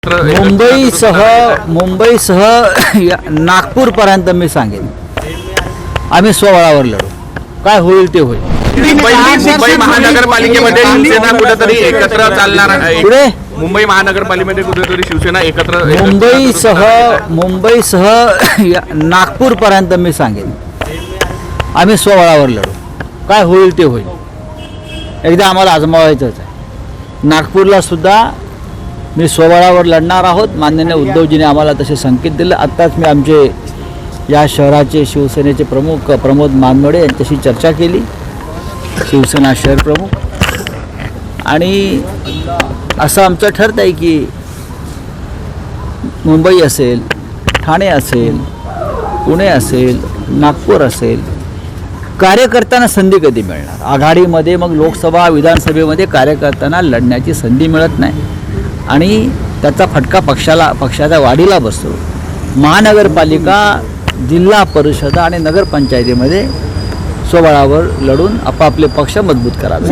मुंबईसह नागपूरपर्यंत मी सांगेन आम्ही स्वबळावर लढू. काय होईल ते होईल. मुंबई महानगरपालिकेमध्ये शिवसेना कुठेतरी एकत्र चालणार आहे. पुढे मुंबई महानगरपालिकेमध्ये कुठेतरी शिवसेना एकत्र मुंबईसह नागपूरपर्यंत मी सांगेन आम्ही स्वबळावर लढू. काय होईल ते होईल. एकदा आम्हाला आजमावायचंच आहे. नागपूरला सुद्धा मी स्वबळावर लढणार आहोत. माननीय उद्धवजीने आम्हाला तसे संकेत दिले. आत्ताच मी आमचे या शहराचे शिवसेनेचे प्रमुख प्रमोद मानमोडे यांच्याशी चर्चा केली, शिवसेना शहर प्रमुख, आणि असं आमचं ठरतं आहे की मुंबई असेल, ठाणे असेल, पुणे असेल, नागपूर असेल, कार्यकर्त्यांना संधी कधी मिळणार. आघाडीमध्ये मग लोकसभा विधानसभेमध्ये कार्यकर्त्यांना लढण्याची संधी मिळत नाही आणि त्याचा फटका पक्षाच्या वाढीला बसतो. महानगरपालिका, जिल्हा परिषद आणि नगरपंचायतीमध्ये स्वबळावर लढून आपापले पक्ष मजबूत करावे.